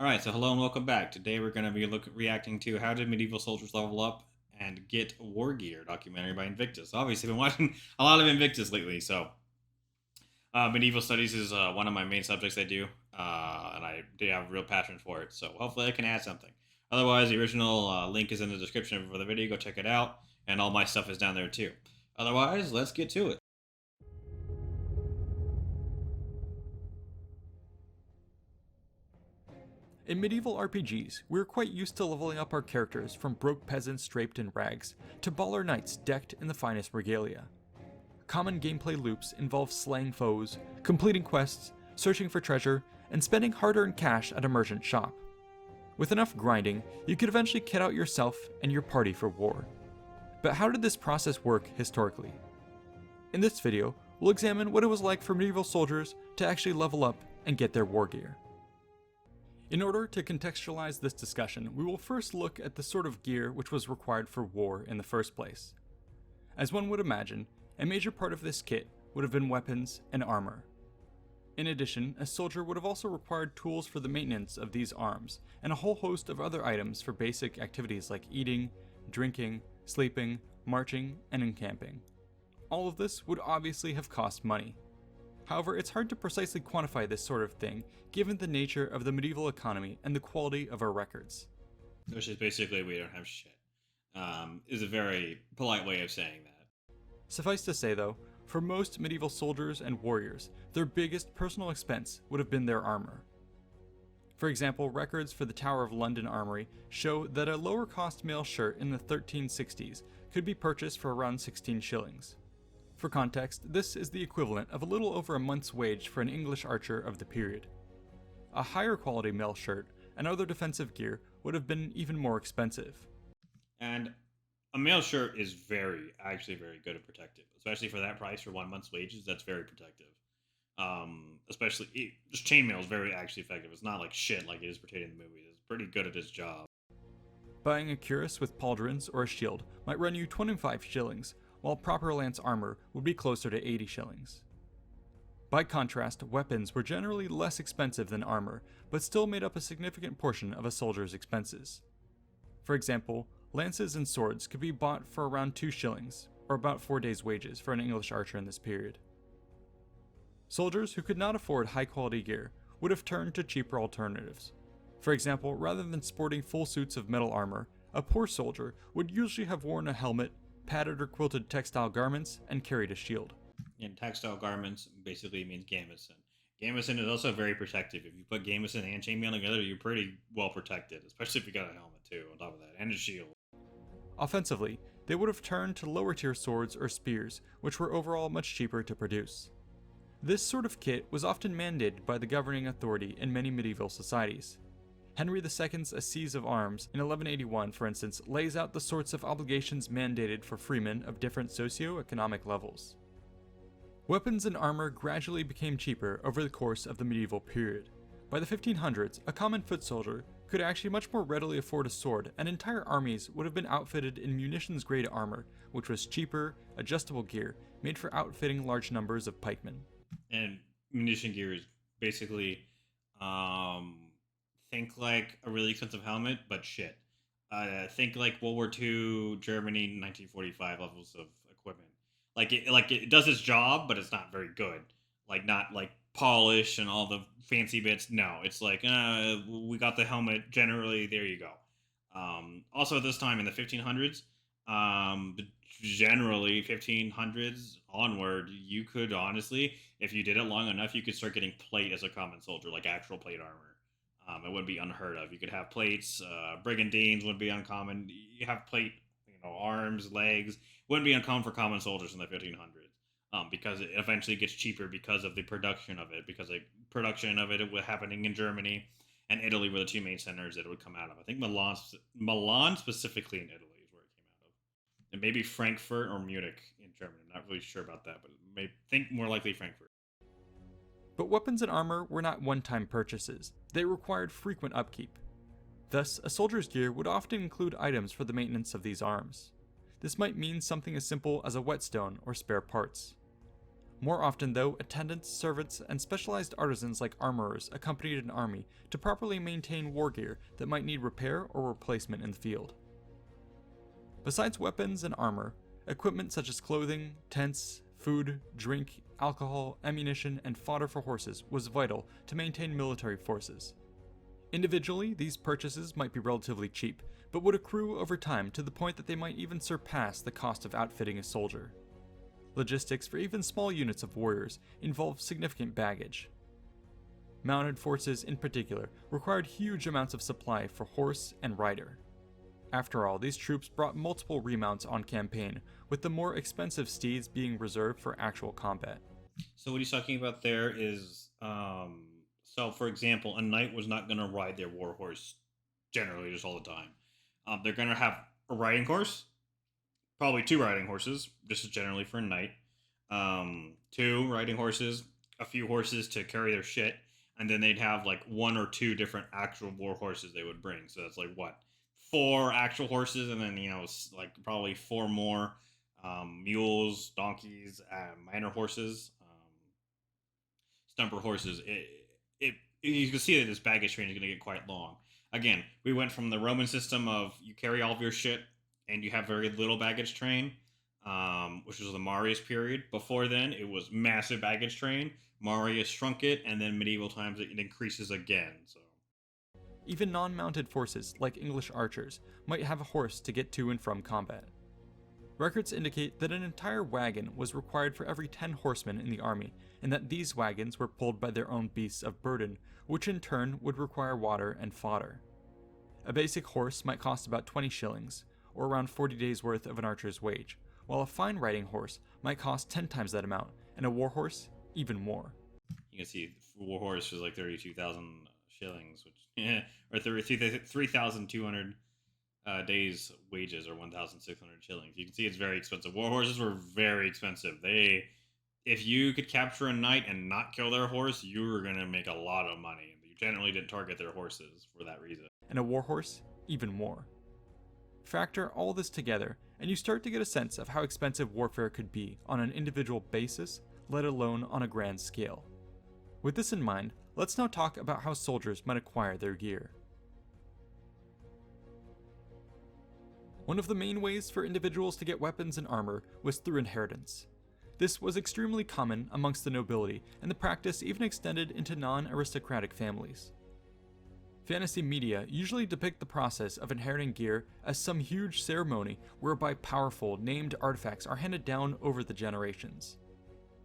All right, so hello and welcome back. Today we're going to be reacting to How Did Medieval Soldiers Level Up and Get War Gear documentary by Invictus. Obviously, I've been watching a lot of Invictus lately, so medieval studies is one of my main subjects I do, and I do have a real passion for it. So hopefully, I can add something. Otherwise, the original link is in the description for the video. Go check it out, and all my stuff is down there too. Otherwise, let's get to it. In medieval RPGs, we were quite used to leveling up our characters from broke peasants draped in rags to baller knights decked in the finest regalia. Common gameplay loops involve slaying foes, completing quests, searching for treasure, and spending hard-earned cash at a merchant shop. With enough grinding, you could eventually kit out yourself and your party for war. But how did this process work historically? In this video, we'll examine what it was like for medieval soldiers to actually level up and get their war gear. In order to contextualize this discussion, we will first look at the sort of gear which was required for war in the first place. As one would imagine, a major part of this kit would have been weapons and armor. In addition, a soldier would have also required tools for the maintenance of these arms, and a whole host of other items for basic activities like eating, drinking, sleeping, marching, and encamping. All of this would obviously have cost money. However, it's hard to precisely quantify this sort of thing, given the nature of the medieval economy and the quality of our records. Which is basically we don't have shit. Is a very polite way of saying that. Suffice to say though, for most medieval soldiers and warriors, their biggest personal expense would have been their armor. For example, records for the Tower of London Armory show that a lower cost mail shirt in the 1360s could be purchased for around 16 shillings. For context, this is the equivalent of a little over a month's wage for an English archer of the period. A higher quality mail shirt and other defensive gear would have been even more expensive. And a mail shirt is actually very good and protective, especially for that price for 1 month's wages. That's very protective. Just chainmail is very actually effective. It's not like shit like it is portrayed in the movie. It's pretty good at its job. Buying a cuirass with pauldrons or a shield might run you 25 shillings, while proper lance armor would be closer to 80 shillings. By contrast, weapons were generally less expensive than armor, but still made up a significant portion of a soldier's expenses. For example, lances and swords could be bought for around 2 shillings, or about 4 days' wages for an English archer in this period. Soldiers who could not afford high-quality gear would have turned to cheaper alternatives. For example, rather than sporting full suits of metal armor, a poor soldier would usually have worn a helmet, padded or quilted textile garments, and carried a shield. And textile garments basically means gambeson. Gambeson is also very protective. If you put gambeson and chainmail together, you're pretty well protected, especially if you got a helmet too on top of that, and a shield. Offensively, they would have turned to lower tier swords or spears, which were overall much cheaper to produce. This sort of kit was often mandated by the governing authority in many medieval societies. Henry II's Assize of Arms in 1181, for instance, lays out the sorts of obligations mandated for freemen of different socio-economic levels. Weapons and armor gradually became cheaper over the course of the medieval period. By the 1500s, a common foot soldier could actually much more readily afford a sword, and entire armies would have been outfitted in munitions-grade armor, which was cheaper, adjustable gear made for outfitting large numbers of pikemen. And munition gear is basically think like a really expensive helmet, but shit. Think like World War II Germany 1945 levels of equipment. Like it does its job, but it's not very good. Like not like polish and all the fancy bits. No, it's like we got the helmet. Generally, there you go. Also, at this time in the 1500s, generally 1500s onward, you could honestly, if you did it long enough, you could start getting plate as a common soldier, like actual plate armor. It wouldn't be unheard of. You could have plates. Brigandines wouldn't be uncommon. You have plate, arms, legs. Wouldn't be uncommon for common soldiers in the 1500s. Because it eventually gets cheaper because of the production of it. Because the production of it was happening in Germany and Italy were the two main centers that it would come out of. I think Milan specifically in Italy is where it came out of, and maybe Frankfurt or Munich in Germany. I'm not really sure about that, but think more likely Frankfurt. But weapons and armor were not one-time purchases. They required frequent upkeep. Thus, a soldier's gear would often include items for the maintenance of these arms. This might mean something as simple as a whetstone or spare parts. More often, though, attendants, servants, and specialized artisans like armorers accompanied an army to properly maintain war gear that might need repair or replacement in the field. Besides weapons and armor, equipment such as clothing, tents, food, drink, alcohol, ammunition, and fodder for horses was vital to maintain military forces. Individually, these purchases might be relatively cheap, but would accrue over time to the point that they might even surpass the cost of outfitting a soldier. Logistics for even small units of warriors involved significant baggage. Mounted forces, in particular, required huge amounts of supply for horse and rider. After all, these troops brought multiple remounts on campaign, with the more expensive steeds being reserved for actual combat. So what he's talking about there is, so for example, a knight was not going to ride their war horse generally just all the time. They're going to have a riding horse, probably two riding horses. This is generally for a knight. Two riding horses, a few horses to carry their shit, and then they'd have like one or two different actual war horses they would bring. So that's like what, four actual horses, and then like probably four more mules, donkeys, minor horses, stumper horses. It you can see that this baggage train is going to get quite long. Again, we went from the Roman system of you carry all of your shit and you have very little baggage train, which was the Marius period. Before then, it was massive baggage train. Marius shrunk it, and then medieval times it increases again. So Even non-mounted forces, like English archers, might have a horse to get to and from combat. Records indicate that an entire wagon was required for every 10 horsemen in the army, and that these wagons were pulled by their own beasts of burden, which in turn would require water and fodder. A basic horse might cost about 20 shillings, or around 40 days' worth of an archer's wage, while a fine riding horse might cost 10 times that amount, and a war horse even more. you can see the war horse was like 32,000 shillings, which or 3,200 days wages, or 1,600 shillings. You can see it's very expensive. War horses were very expensive. If you could capture a knight and not kill their horse, you were going to make a lot of money. You generally didn't target their horses for that reason. And a war horse even more. Factor all this together, and you start to get a sense of how expensive warfare could be on an individual basis, let alone on a grand scale. With this in mind, let's now talk about how soldiers might acquire their gear. One of the main ways for individuals to get weapons and armor was through inheritance. This was extremely common amongst the nobility, and the practice even extended into non-aristocratic families. Fantasy media usually depict the process of inheriting gear as some huge ceremony whereby powerful, named artifacts are handed down over the generations.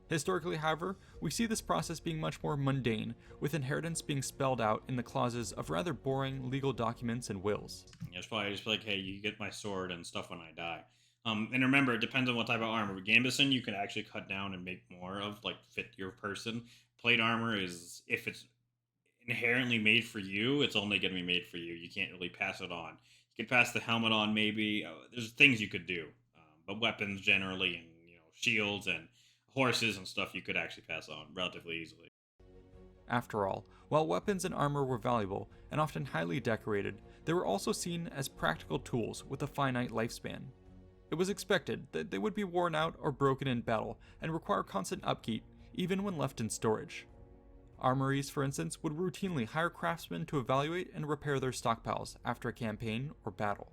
Historically, however, we see this process being much more mundane, with inheritance being spelled out in the clauses of rather boring legal documents and wills. Yeah, it's probably just like, hey, you get my sword and stuff when I die. And remember, it depends on what type of armor. With Gambison, you can actually cut down and make more of, like, fit your person. Plate armor is, if it's inherently made for you, it's only going to be made for you. You can't really pass it on. You could pass the helmet on, maybe. There's things you could do. But weapons generally, and shields and horses and stuff, you could actually pass on relatively easily. After all, while weapons and armor were valuable and often highly decorated, they were also seen as practical tools with a finite lifespan. It was expected that they would be worn out or broken in battle and require constant upkeep, even when left in storage. Armories, for instance, would routinely hire craftsmen to evaluate and repair their stockpiles after a campaign or battle.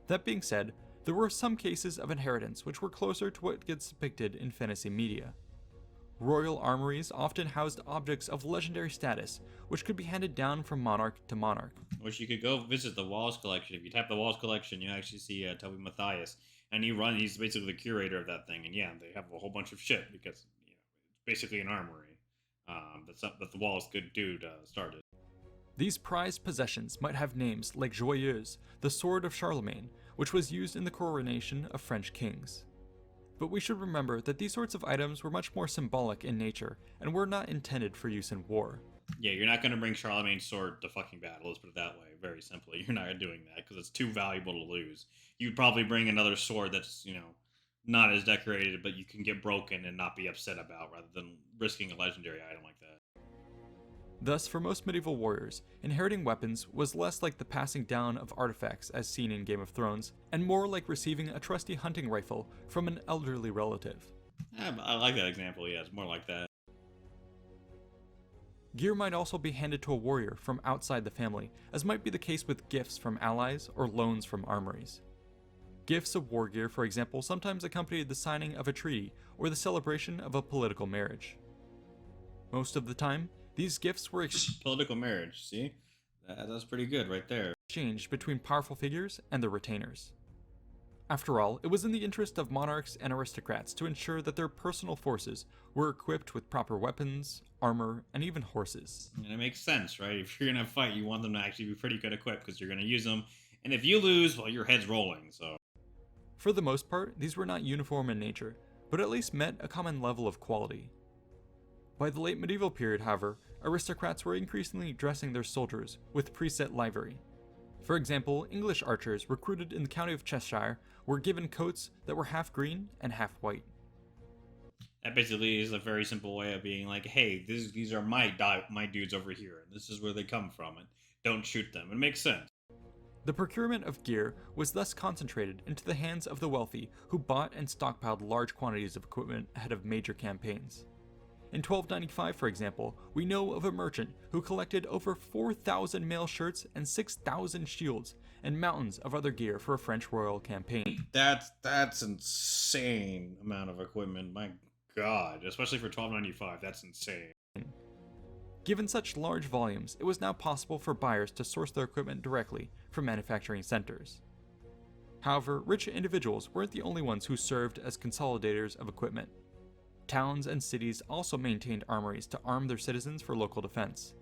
That being said, there were some cases of inheritance which were closer to what gets depicted in fantasy media. Royal armories often housed objects of legendary status, which could be handed down from monarch to monarch. Which you could go visit the Walls collection. If you tap the Walls collection, you actually see Toby Matthias, and he's basically the curator of that thing. And yeah, they have a whole bunch of shit because it's basically an armory. That the Walls good dude started. These prized possessions might have names like Joyeuse, the sword of Charlemagne, which was used in the coronation of French kings. But we should remember that these sorts of items were much more symbolic in nature and were not intended for use in war. Yeah, you're not going to bring Charlemagne's sword to fucking battle, let's put it that way, very simply. You're not doing that because it's too valuable to lose. You'd probably bring another sword that's, not as decorated, but you can get broken and not be upset about, rather than risking a legendary item like that. Thus, for most medieval warriors, inheriting weapons was less like the passing down of artifacts as seen in Game of Thrones, and more like receiving a trusty hunting rifle from an elderly relative. Yeah, but I like that example. Yeah, it's more like that. Gear might also be handed to a warrior from outside the family, as might be the case with gifts from allies or loans from armories. Gifts of war gear, for example, sometimes accompanied the signing of a treaty or the celebration of a political marriage. Most of the time, these gifts were Political marriage. See, that's pretty good right there. exchanged between powerful figures and their retainers. After all, it was in the interest of monarchs and aristocrats to ensure that their personal forces were equipped with proper weapons, armor, and even horses. And it makes sense, right? If you're gonna fight, you want them to actually be pretty good equipped because you're gonna use them. And if you lose, well, your head's rolling. So For the most part, these were not uniform in nature, but at least met a common level of quality. By the late medieval period, however, aristocrats were increasingly dressing their soldiers with preset livery. For example, English archers recruited in the county of Cheshire were given coats that were half green and half white. that basically is a very simple way of being like, hey, these are my dudes over here, and this is where they come from, and don't shoot them. It makes sense. The procurement of gear was thus concentrated into the hands of the wealthy who bought and stockpiled large quantities of equipment ahead of major campaigns. In 1295, for example, we know of a merchant who collected over 4,000 mail shirts and 6,000 shields and mountains of other gear for a French royal campaign. That's insane amount of equipment. My God, especially for 1295, that's insane. Given such large volumes, it was now possible for buyers to source their equipment directly from manufacturing centers. However, rich individuals weren't the only ones who served as consolidators of equipment. Towns and cities also maintained armories to arm their citizens for local defense.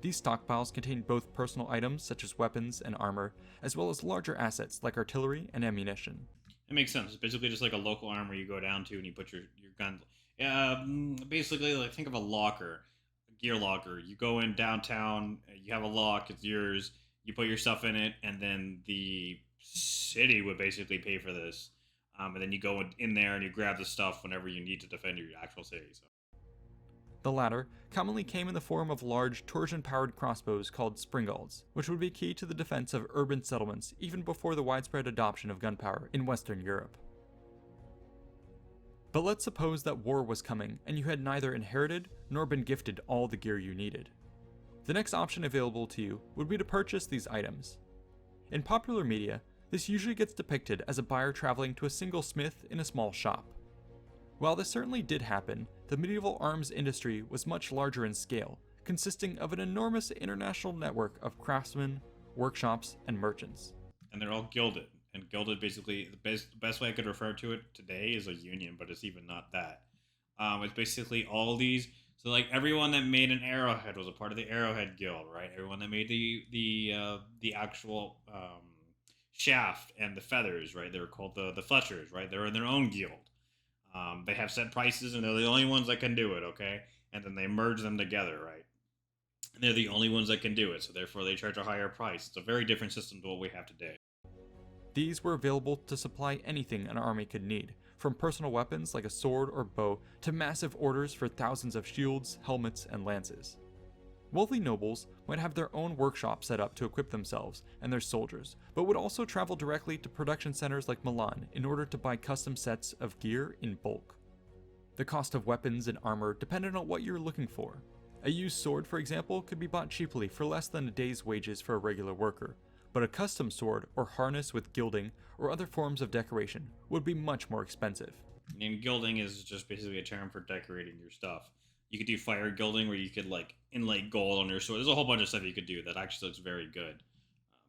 These stockpiles contained both personal items such as weapons and armor, as well as larger assets like artillery and ammunition. It makes sense. It's basically just like a local armory you go down to and you put your guns. Yeah, basically, like think of a locker, a gear locker. You go in downtown, you have a lock, it's yours. You put your stuff in it, and then the city would basically pay for this. And then you go in there and you grab the stuff whenever you need to defend your actual city. So The latter commonly came in the form of large torsion-powered crossbows called springalds, which would be key to the defense of urban settlements even before the widespread adoption of gunpowder in Western Europe. But let's suppose that war was coming and you had neither inherited nor been gifted all the gear you needed. The next option available to you would be to purchase these items. In popular media, this usually gets depicted as a buyer traveling to a single smith in a small shop. While this certainly did happen, the medieval arms industry was much larger in scale, consisting of an enormous international network of craftsmen, workshops, and merchants. and they're all gilded. And gilded, basically, the best way I could refer to it today is a union, but it's even not that. It's basically all these. So like everyone that made an arrowhead was a part of the Arrowhead Guild, right? Everyone that made the actual shaft and the feathers, right? They were called the Fletchers, right? They're in their own guild. They have set prices, and they're the only ones that can do it, okay? And then they merge them together, right? And they're the only ones that can do it, so therefore they charge a higher price. It's a very different system to what we have today. These were available to supply anything an army could need, from personal weapons like a sword or bow to massive orders for thousands of shields, helmets, and lances. Wealthy nobles might have their own workshop set up to equip themselves and their soldiers, but would also travel directly to production centers like Milan in order to buy custom sets of gear in bulk. The cost of weapons and armor depended on what you were looking for. A used sword, for example, could be bought cheaply for less than a day's wages for a regular worker, but a custom sword or harness with gilding or other forms of decoration would be much more expensive. And gilding is just basically a term for decorating your stuff. You could do fire gilding where you could like inlay gold on your sword. There's a whole bunch of stuff you could do that actually looks very good.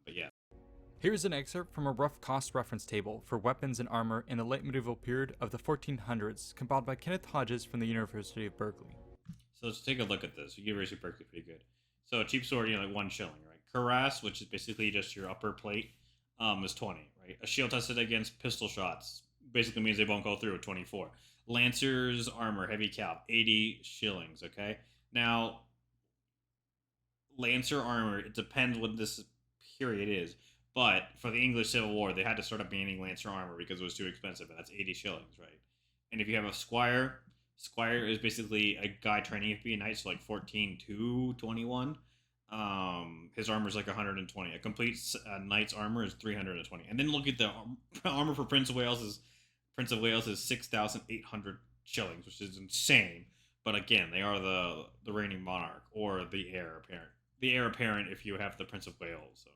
But yeah, Here's an excerpt from a rough cost reference table for weapons and armor in the late medieval period of the 1400s, compiled by Kenneth Hodges from the University of Berkeley. so let's take a look at this. University of Berkeley, pretty good. So a cheap sword, like 1 shilling, right? Cuirass, which is basically just your upper plate, is 20, right? A shield tested against pistol shots basically means they won't go through at 24. Lancer's armor, heavy cap, 80 shillings, okay? Now, Lancer armor, it depends what this period is. But for the English Civil War, they had to start up banning Lancer armor because it was too expensive, and that's 80 shillings, right? And if you have a Squire, Squire is basically a guy training to be a knight, so like 14 to 21. His armor is like 120. A complete knight's armor is 320. And then look at the armor for Prince of Wales is 6,800 shillings, which is insane. But again, they are the reigning monarch or the heir apparent. The heir apparent if you have the Prince of Wales. So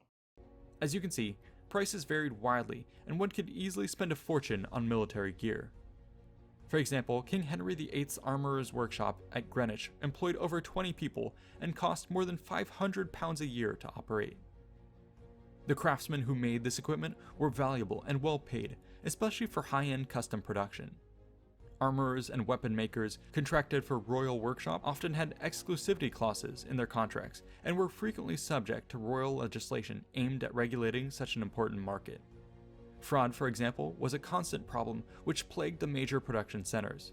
As you can see, prices varied widely, and one could easily spend a fortune on military gear. For example, King Henry VIII's armorer's workshop at Greenwich employed over 20 people and cost more than £500 a year to operate. The craftsmen who made this equipment were valuable and well paid, especially for high-end custom production. Armorers and weapon makers contracted for royal workshop often had exclusivity clauses in their contracts and were frequently subject to royal legislation aimed at regulating such an important market. Fraud, for example, was a constant problem which plagued the major production centers.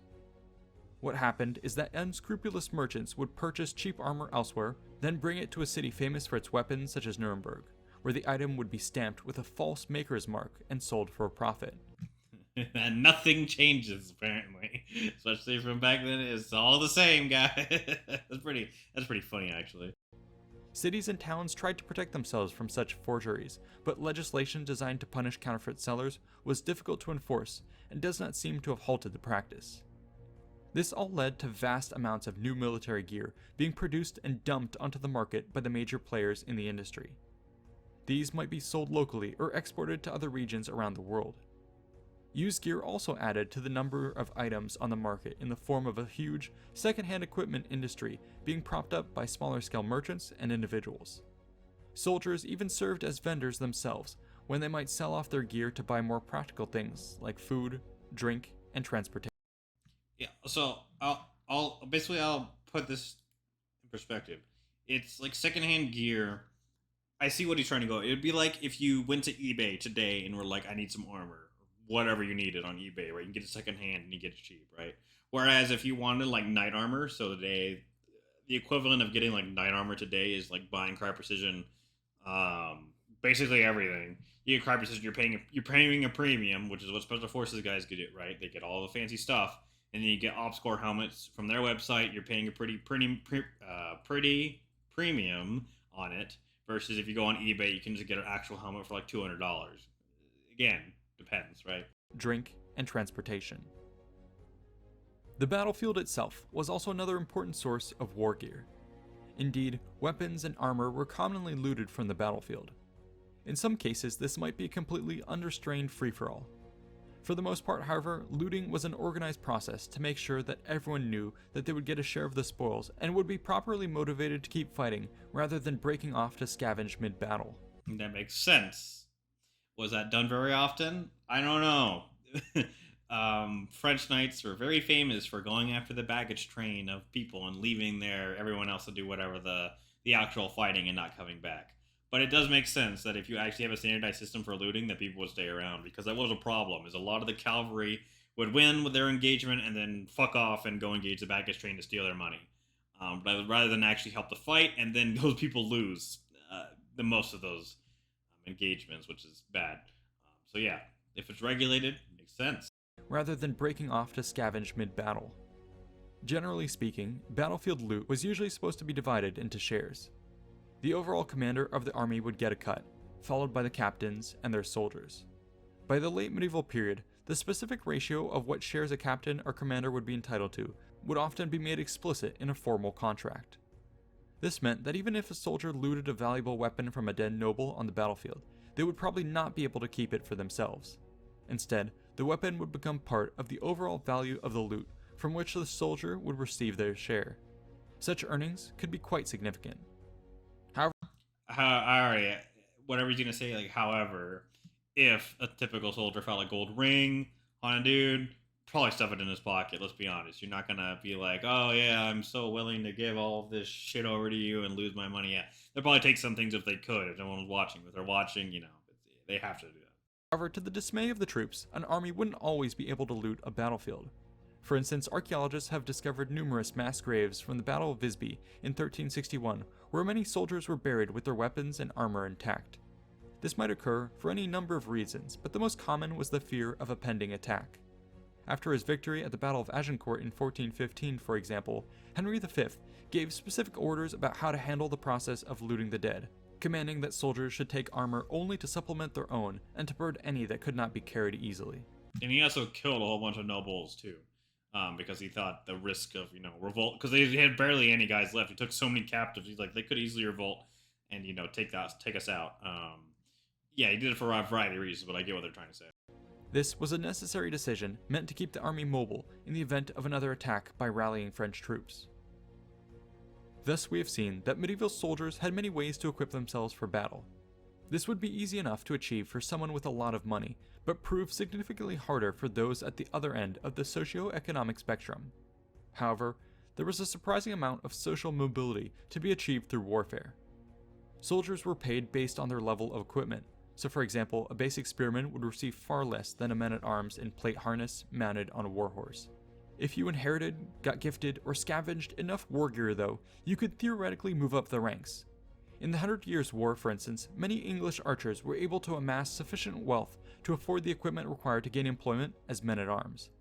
What happened is that unscrupulous merchants would purchase cheap armor elsewhere, then bring it to a city famous for its weapons such as Nuremberg, where the item would be stamped with a false maker's mark and sold for a profit. and nothing changes apparently, especially from back then. It's all the same, guy. That's pretty funny actually. Cities and towns tried to protect themselves from such forgeries, but legislation designed to punish counterfeit sellers was difficult to enforce and does not seem to have halted the practice. This all led to vast amounts of new military gear being produced and dumped onto the market by the major players in the industry. These might be sold locally or exported to other regions around the world. Used gear also added to the number of items on the market in the form of a huge, second-hand equipment industry being propped up by smaller-scale merchants and individuals. Soldiers even served as vendors themselves, when they might sell off their gear to buy more practical things like food, drink, and transportation. Yeah. So I'll put this in perspective. It's like secondhand gear. I see what he's trying to go. It would be like if you went to eBay today and were like, I need some armor, whatever you needed on eBay, right? You can get it secondhand and you get it cheap, right? Whereas if you wanted like knight armor, so today, the equivalent of getting like knight armor today is like buying Cry Precision, basically everything. You get Cry Precision, you're paying a premium, which is what Special Forces guys get it, right? They get all the fancy stuff, and then you get OpsCore helmets from their website. You're paying a pretty premium on it. Versus if you go on eBay, you can just get an actual helmet for like $200. Again, depends, right? Drink, and transportation. The battlefield itself was also another important source of war gear. Indeed, weapons and armor were commonly looted from the battlefield. In some cases, this might be a completely unrestrained free-for-all. For the most part, however, looting was an organized process to make sure that everyone knew that they would get a share of the spoils and would be properly motivated to keep fighting rather than breaking off to scavenge mid-battle. That makes sense. Was that done very often? I don't know. French knights were very famous for going after the baggage train of people and leaving there everyone else to do whatever the actual fighting and not coming back. But it does make sense that if you actually have a standardized system for looting, that people would stay around, because that was a problem. Is a lot of the cavalry would win with their engagement and then fuck off and go engage the baggage train to steal their money, rather than actually help the fight, and then those people lose the most of those engagements, which is bad. So yeah, if it's regulated, it makes sense. Rather than breaking off to scavenge mid-battle. Generally speaking, battlefield loot was usually supposed to be divided into shares. The overall commander of the army would get a cut, followed by the captains and their soldiers. By the late medieval period, the specific ratio of what shares a captain or commander would be entitled to would often be made explicit in a formal contract. This meant that even if a soldier looted a valuable weapon from a dead noble on the battlefield, they would probably not be able to keep it for themselves. Instead, the weapon would become part of the overall value of the loot, from which the soldier would receive their share. Such earnings could be quite significant. Alright, whatever he's gonna say, like, however, if a typical soldier found a gold ring on a dude, probably stuff it in his pocket, let's be honest. You're not gonna be like, oh yeah, I'm so willing to give all of this shit over to you and lose my money. Yeah, they'll probably take some things if they could, if no one was watching. If they're watching, they have to do that. However, to the dismay of the troops, an army wouldn't always be able to loot a battlefield. For instance, archaeologists have discovered numerous mass graves from the Battle of Visby in 1361, where many soldiers were buried with their weapons and armor intact. This might occur for any number of reasons, but the most common was the fear of a pending attack. After his victory at the Battle of Agincourt in 1415, for example, Henry V gave specific orders about how to handle the process of looting the dead, commanding that soldiers should take armor only to supplement their own and to burn any that could not be carried easily. And he also killed a whole bunch of nobles too. because he thought the risk of revolt, because they had barely any guys left. He took so many captives. He's like, they could easily revolt and take us out. Yeah, he did it for a variety of reasons, but I get what they're trying to say. This was a necessary decision meant to keep the army mobile in the event of another attack by rallying French troops. Thus, we have seen that medieval soldiers had many ways to equip themselves for battle. This would be easy enough to achieve for someone with a lot of money, but proved significantly harder for those at the other end of the socio-economic spectrum. However, there was a surprising amount of social mobility to be achieved through warfare. Soldiers were paid based on their level of equipment, so for example, a basic spearman would receive far less than a man-at-arms in plate harness mounted on a warhorse. If you inherited, got gifted, or scavenged enough war gear though, you could theoretically move up the ranks. In the 100 Years' War, for instance, many English archers were able to amass sufficient wealth to afford the equipment required to gain employment as men-at-arms.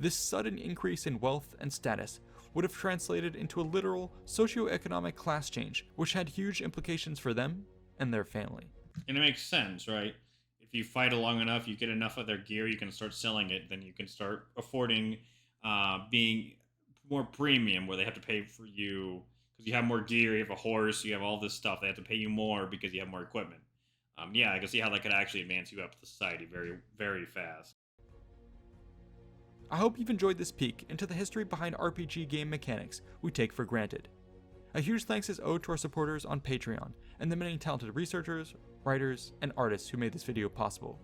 This sudden increase in wealth and status would have translated into a literal socio-economic class change, which had huge implications for them and their family. And it makes sense, right? If you fight long enough, you get enough of their gear, you can start selling it, then you can start affording being more premium, where they have to pay for you because you have more gear, you have a horse, you have all this stuff. They have to pay you more because you have more equipment. Yeah, I can see how that could actually advance you up the society very, very fast. I hope you've enjoyed this peek into the history behind RPG game mechanics we take for granted. A huge thanks is owed to our supporters on Patreon and the many talented researchers, writers, and artists who made this video possible.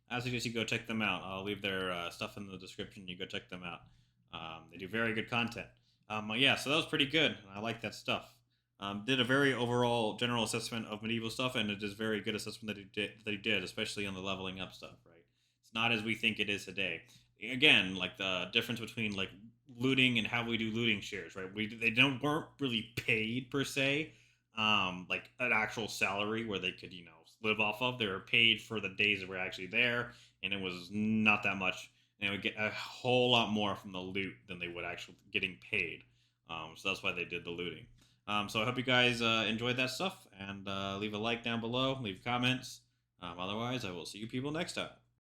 I suggest you go check them out. I'll leave their stuff in the description. You go check them out. They do very good content. Yeah, so that was pretty good. I like that stuff. Did a very overall general assessment of medieval stuff, and it is very good assessment that he did, especially on the leveling up stuff. Right, it's not as we think it is today. Again, like the difference between like looting and how we do looting shares. Right, they don't weren't really paid per se, like an actual salary where they could live off of. They were paid for the days that were actually there, and it was not that much. And they would get a whole lot more from the loot than they would actually getting paid. So that's why they did the looting. So I hope you guys enjoyed that stuff, and leave a like down below, leave comments. Otherwise, I will see you people next time.